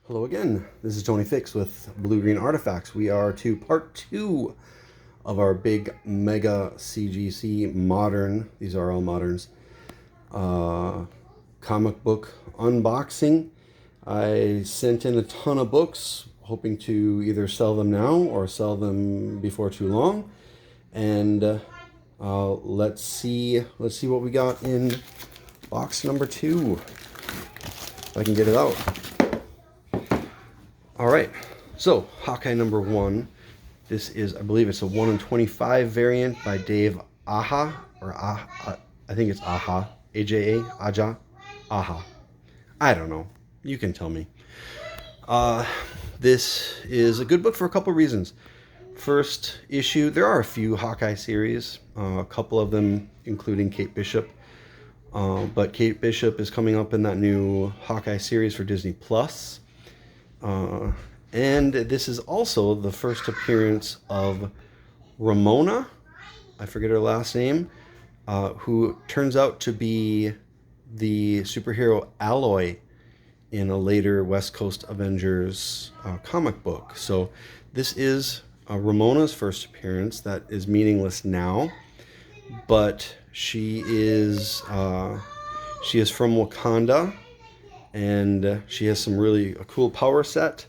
Hello again. This is Tony Fix with Blue Green Artifacts. We are to part 2 of our big mega CGC modern, these are all moderns, comic book unboxing. I sent in a ton of books, hoping to either sell them now or sell them before too long. And let's see what we got in box number 2. If I can get it out. All right, so Hawkeye number 1. This is, I believe it's a 1 in 25 variant by Dave Aja, or I think it's Aja, A-J-A, Aja, Aja. I don't know. You can tell me. This is a good book for a couple reasons. First issue, there are a few Hawkeye series, a couple of them including Kate Bishop. But Kate Bishop is coming up in that new Hawkeye series for Disney Plus. And this is also the first appearance of Ramona, I forget her last name, who turns out to be the superhero Alloy in a later West Coast Avengers comic book. So this is Ramona's first appearance. That is meaningless now, but she is from Wakanda, and she has some really a cool power set.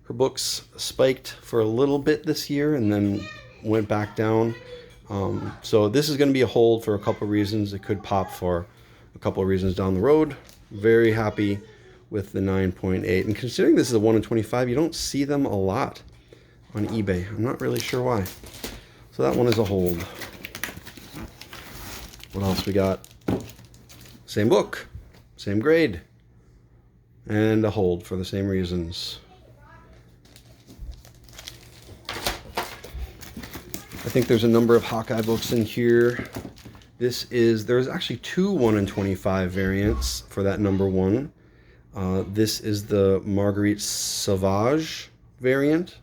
Her books spiked for a little bit this year and then went back down. So this is going to be a hold for a couple reasons. It could pop for a couple of reasons down the road. Very happy with the 9.8. And considering this is a 1 in 25, you don't see them a lot on eBay. I'm not really sure why. So that one is a hold. What else we got? Same book, same grade, and a hold for the same reasons. I think there's a number of Hawkeye books in here. There's actually 2 1 in 25 variants for that number 1. This is the Marguerite Sauvage variant.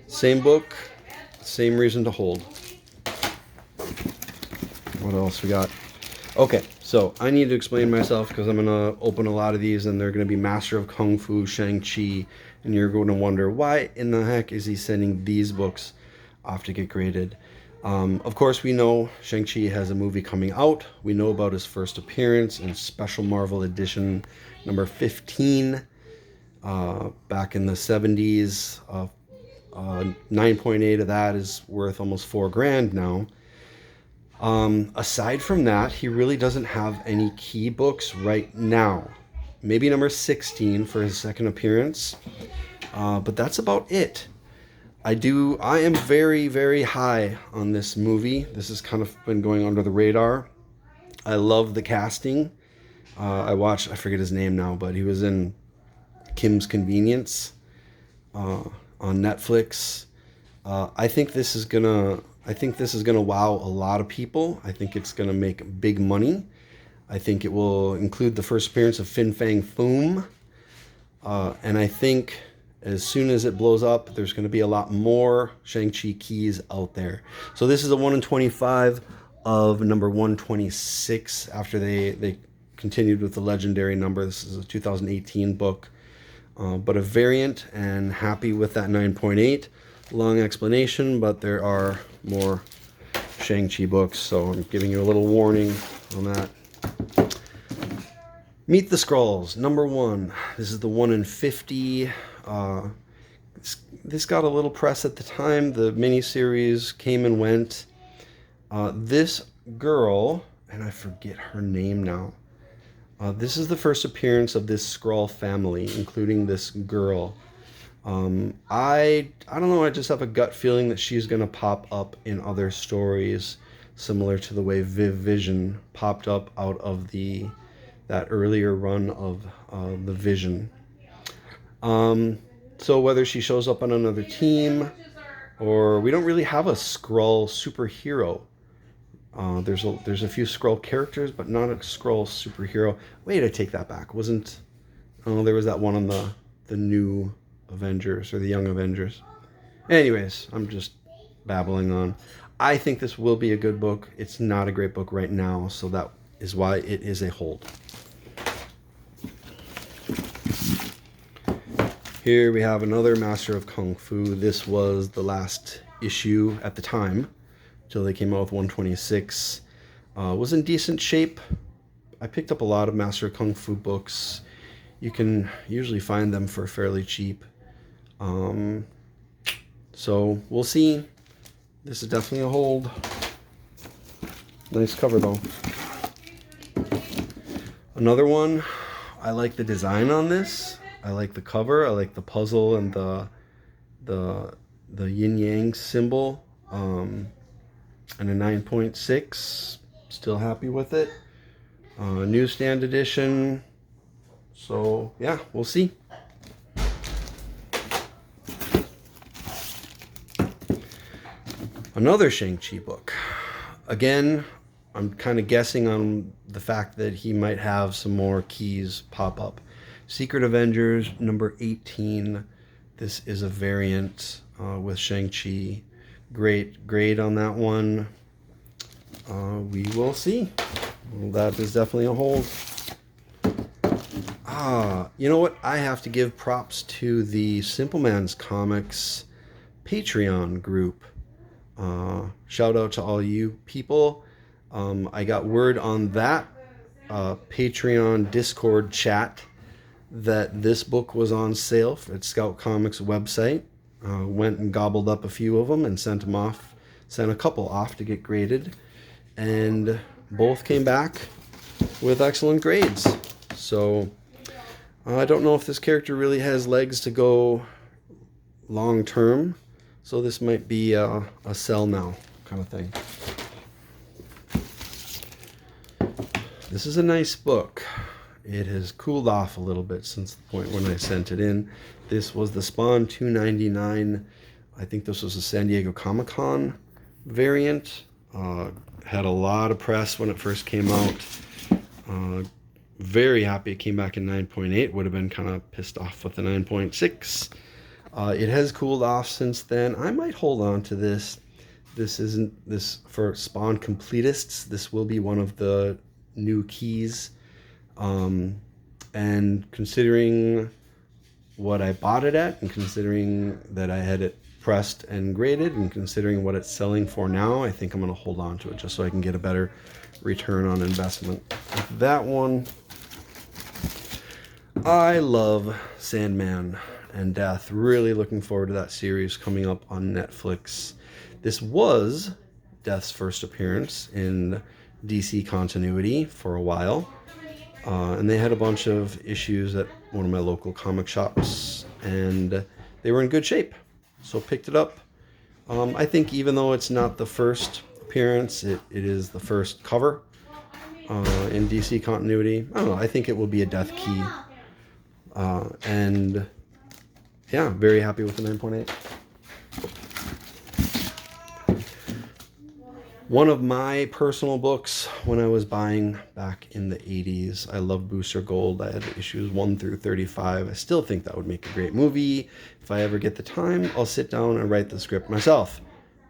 Same book, same reason to hold. What else we got? Okay, so I need to explain myself because I'm going to open a lot of these and they're going to be Master of Kung Fu, Shang-Chi, and you're going to wonder, why in the heck is he sending these books off to get graded? Of course, we know Shang-Chi has a movie coming out. We know about his first appearance in Special Marvel Edition number 15 back in the 70s. 9.8 of that is worth almost $4,000 now. Aside from that, he really doesn't have any key books right now. Maybe number 16 for his second appearance, but that's about it. I am very, very high on this movie. This has kind of been going under the radar. I love the casting. I forget his name now, but he was in Kim's Convenience on Netflix. I think this is gonna wow a lot of people. I think it's gonna make big money. I think it will include the first appearance of Fin Fang Foom. And I think as soon as it blows up, there's gonna be a lot more Shang-Chi keys out there. So this is a 1 in 25 of number 126 after they continued with the legendary number. This is a 2018 book, but a variant, and happy with that 9.8. Long explanation, but there are more Shang-Chi books, so I'm giving you a little warning on that. Meet the Skrulls, number 1. This is the 1 in 50. This got a little press at the time. The miniseries came and went. This girl, and I forget her name now. This is the first appearance of this Skrull family, including this girl. I don't know, I just have a gut feeling that she's going to pop up in other stories, similar to the way Vision popped up out of that earlier run of the Vision. So whether she shows up on another team, or we don't really have a Skrull superhero. There's a few Skrull characters, but not a Skrull superhero. Wait, I take that back. There was that one on the new Avengers, or the Young Avengers. Anyways, I'm just babbling on. I think this will be a good book. It's not a great book right now, so that is why it is a hold. Here we have another Master of Kung Fu. This was the last issue at the time, till they came out with 126. Was in decent shape. I picked up a lot of Master of Kung Fu books. You can usually find them for fairly cheap. So we'll see. This is definitely a hold. Nice cover though. Another one, I like the design on this. I like the cover. I like the puzzle and the yin yang symbol. And a 9.6. Still happy with it. Newsstand edition. So yeah, we'll see. Another Shang-Chi book. Again, I'm kind of guessing on the fact that he might have some more keys pop up. Secret Avengers number 18. This is a variant with Shang-Chi. Great grade on that one. We will see. Well, that is definitely a hold. You know what? I have to give props to the Simple Man's Comics Patreon group. Shout out to all you people. I got word on that Patreon Discord chat that this book was on sale at Scout Comics website. Went and gobbled up a few of them and sent them off. Sent a couple off to get graded. And both came back with excellent grades. So I don't know if this character really has legs to go long term. So this might be a sell now kind of thing. This is a nice book. It has cooled off a little bit since the point when I sent it in. This was the Spawn 299. I think this was a San Diego Comic-Con variant. Had a lot of press when it first came out. Very happy it came back in 9.8. Would have been kind of pissed off with the 9.6. It has cooled off since then. I might hold on to this. This isn't this for Spawn completists. This will be one of the new keys. And considering what I bought it at, and considering that I had it pressed and graded, and considering what it's selling for now, I think I'm going to hold on to it just so I can get a better return on investment. With that one, I love Sandman and Death. Really looking forward to that series coming up on Netflix. This was Death's first appearance in DC continuity for a while. And they had a bunch of issues at one of my local comic shops, and they were in good shape. So picked it up. I think even though it's not the first appearance, it is the first cover in DC continuity. I don't know. I think it will be a Death key. And yeah, very happy with the 9.8. One of my personal books when I was buying back in the 80s, I love Booster Gold. I had issues 1 through 35. I still think that would make a great movie. If I ever get the time, I'll sit down and write the script myself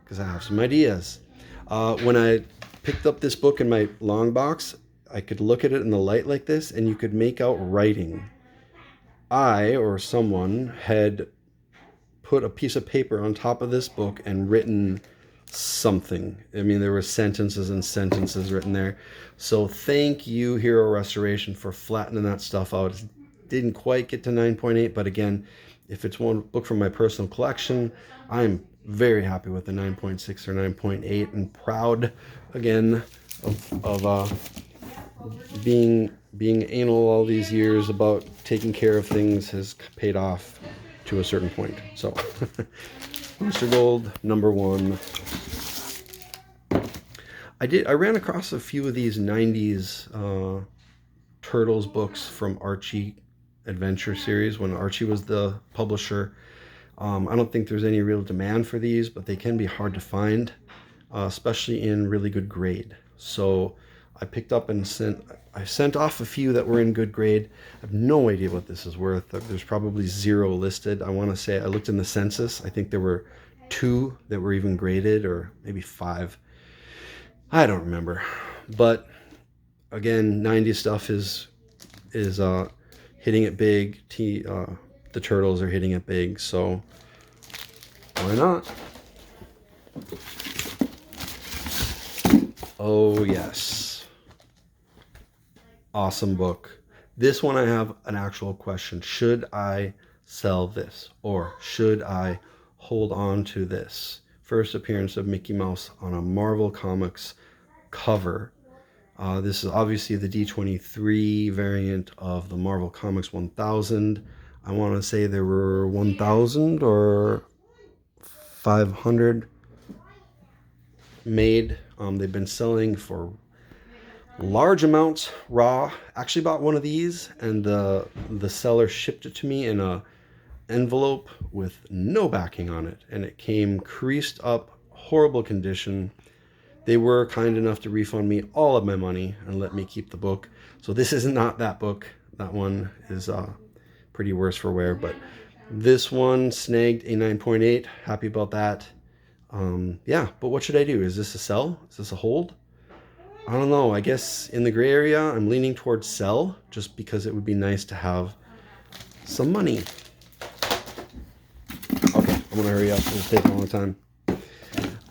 because I have some ideas. When I picked up this book in my long box, I could look at it in the light like this and you could make out writing. I or someone had put a piece of paper on top of this book and written something. I mean, there were sentences and sentences written there. So thank you, Hero Restoration, for flattening that stuff out. It didn't quite get to 9.8, but again, if it's one book from my personal collection, I'm very happy with the 9.6 or 9.8 and proud again of being anal all these years about taking care of things has paid off to a certain point. So Booster Gold number 1. I ran across a few of these 90s Turtles books from Archie Adventure series when Archie was the publisher. I don't think there's any real demand for these, but they can be hard to find, especially in really good grade. So I picked up and sent off a few that were in good grade. I have no idea what this is worth. There's probably 0 listed. I want to say I looked in the census. I think there were 2 that were even graded, or maybe 5. I don't remember. But again, 90s stuff is hitting it big. the turtles are hitting it big, so why not? Oh yes, awesome book. This one I have an actual question. Should I sell this, or should I hold on to this? First appearance of Mickey Mouse on a Marvel Comics cover. This is obviously the D23 variant of the Marvel Comics 1000. I want to say there were 1,000 or 500 made. They've been selling for large amounts raw. Actually bought one of these, and the seller shipped it to me in a envelope with no backing on it, and it came creased up, horrible condition. They were kind enough to refund me all of my money and let me keep the book. So this is not that book. That one is pretty worse for wear, but this one snagged a 9.8. Happy about that. Yeah, but what should I do? Is this a sell? Is this a hold? I don't know. I guess in the gray area, I'm leaning towards sell, just because it would be nice to have some money. Okay, I'm gonna hurry up. It'll take a long time.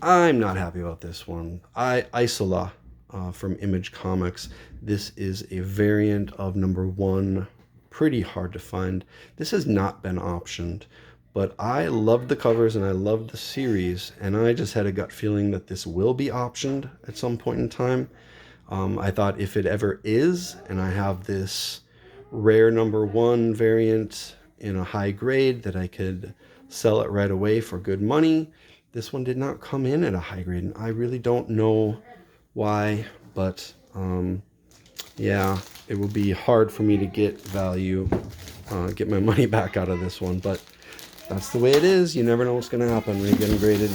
I'm not happy about this one. Isola from Image Comics. This is a variant of #1. Pretty hard to find. This has not been optioned, but I loved the covers and I loved the series, and I just had a gut feeling that this will be optioned at some point in time. I thought if it ever is, and I have this rare #1 variant in a high grade, that I could sell it right away for good money. This one did not come in at a high grade, and I really don't know why, but yeah, it will be hard for me to get value, get my money back out of this one, but that's the way it is. You never know what's going to happen when you get them graded.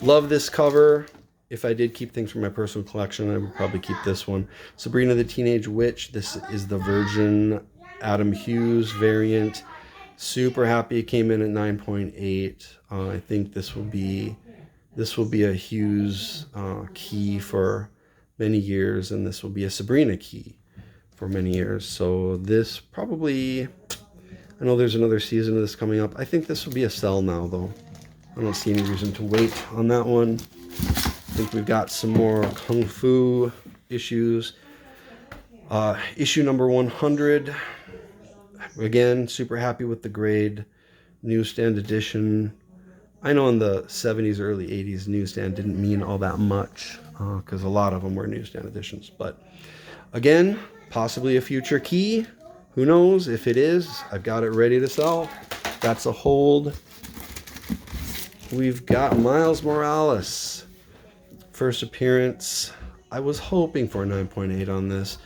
Love this cover. If I did keep things from my personal collection, I would probably keep this one. Sabrina the Teenage Witch. This is the Virgin Adam Hughes variant. Super happy it came in at 9.8. I think this will be a Hughes key for many years, and this will be a Sabrina key for many years. So this probably, I know there's another season of this coming up. I think this will be a sell now, though. I don't see any reason to wait on that one. I think we've got some more Kung Fu issues. Issue number 100. Again, super happy with the grade. Newsstand edition. I know in the 70s, early 80s, newsstand didn't mean all that much, because a lot of them were newsstand editions. But again, possibly a future key. Who knows? If it is, I've got it ready to sell. That's a hold. We've got Miles Morales. First appearance. I was hoping for a 9.8 on this.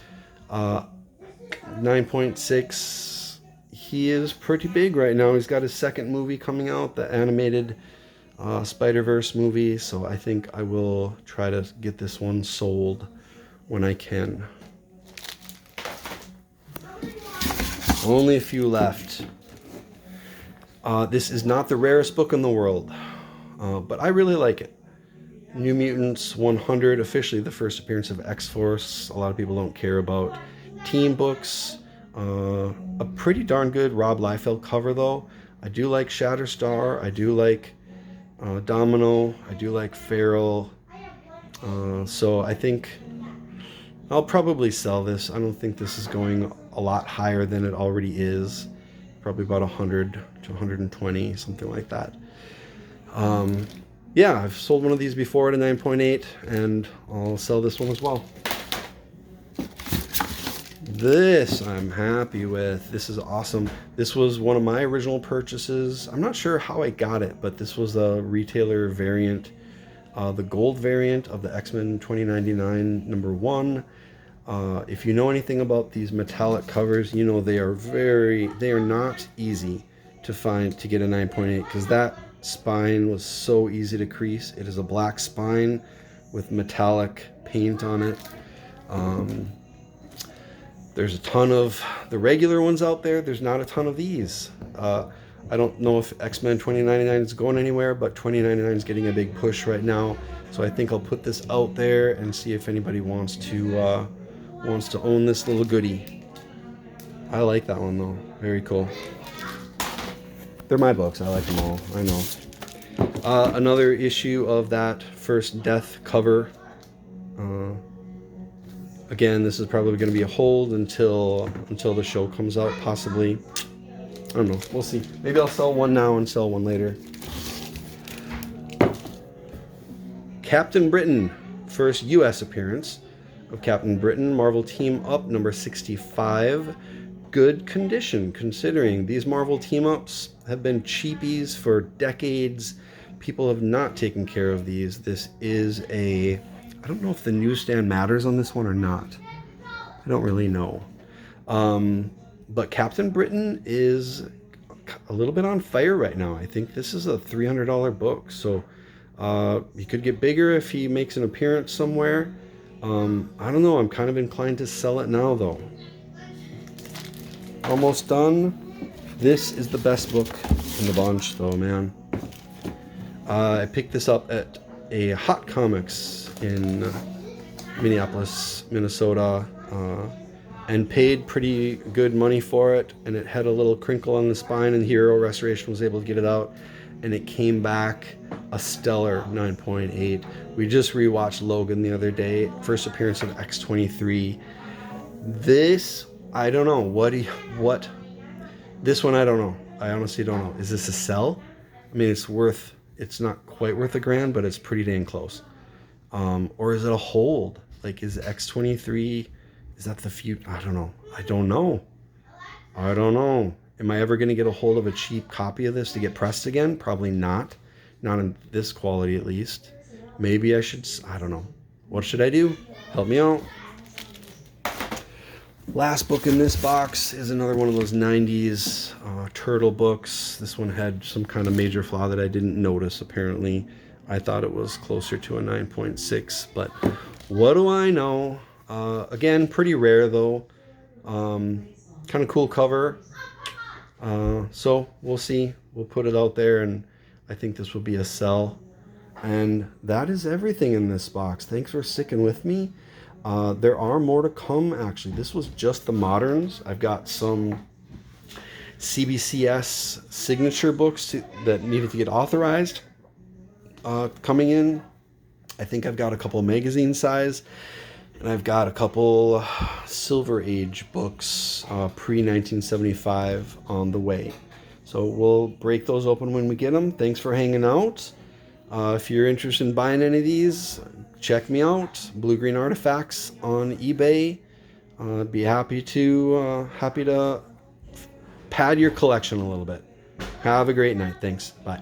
9.6. He is pretty big right now. He's got his second movie coming out, the animated Spider-Verse movie. So I think I will try to get this one sold when I can. Only a few left. This is not the rarest book in the world, but I really like it. New Mutants 100, officially the first appearance of X-Force. A lot of people don't care about team books. A pretty darn good Rob Liefeld cover, though. I do like Shatterstar. I do like Domino. I do like Feral. So I think I'll probably sell this. I don't think this is going a lot higher than it already is. Probably about 100 to 120, something like that. Yeah, I've sold one of these before at a 9.8, and I'll sell this one as well. This I'm happy with. This is awesome. This was one of my original purchases. I'm not sure how I got it, but this was a retailer variant, the gold variant of the X-Men 2099 #1. If you know anything about these metallic covers, you know they are not easy to find, to get a 9.8, because that spine was so easy to crease. It is a black spine with metallic paint on it. There's a ton of the regular ones out there. There's not a ton of these. I don't know if X-Men 2099 is going anywhere, but 2099 is getting a big push right now. So I think I'll put this out there and see if anybody wants to own this little goodie. I like that one though. Very cool. They're my books. I like them all. I know. Another issue of that first Death cover. Again, this is probably going to be a hold until the show comes out, possibly. I don't know. We'll see. Maybe I'll sell one now and sell one later. Captain Britain, first U.S. appearance of Captain Britain, Marvel Team Up number 65. Good condition, considering these Marvel team-ups have been cheapies for decades. People have not taken care of these. This is a... I don't know if the newsstand matters on this one or not. I don't really know. But Captain Britain is a little bit on fire right now. I think this is a $300 book. So he could get bigger if he makes an appearance somewhere. I don't know. I'm kind of inclined to sell it now, though. Almost done. This is the best book in the bunch, though, man. I picked this up at a Hot Comics in Minneapolis, Minnesota, and paid pretty good money for it. And it had a little crinkle on the spine, and Hero Restoration was able to get it out, and it came back a stellar 9.8. We just rewatched Logan the other day, first appearance of X-23. This, I don't know. What? This one, I don't know. I honestly don't know. Is this a sell? I mean, it's not quite worth $1,000, but it's pretty dang close. Or is it a hold? Like, is X-23, is that the future? I don't know. I don't know. Am I ever going to get a hold of a cheap copy of this to get pressed again? Probably not. Not in this quality, at least. Maybe I should, I don't know. What should I do? Help me out. Last book in this box is another one of those 90s turtle books. This one had some kind of major flaw that I didn't notice, apparently. I thought it was closer to a 9.6, but what do I know? Again, pretty rare, though. Kind of cool cover. So we'll see. We'll put it out there, and I think this will be a sell. And that is everything in this box. Thanks for sticking with me. There are more to come, actually. This was just the moderns. I've got some CBCS signature books that needed to get authorized coming in. I think I've got a couple magazine size, and I've got a couple Silver Age books pre-1975 on the way. So we'll break those open when we get them. Thanks for hanging out. If you're interested in buying any of these, check me out, Blue Green Artifacts on eBay. I'd be happy to pad your collection a little bit. Have a great night. Thanks. Bye.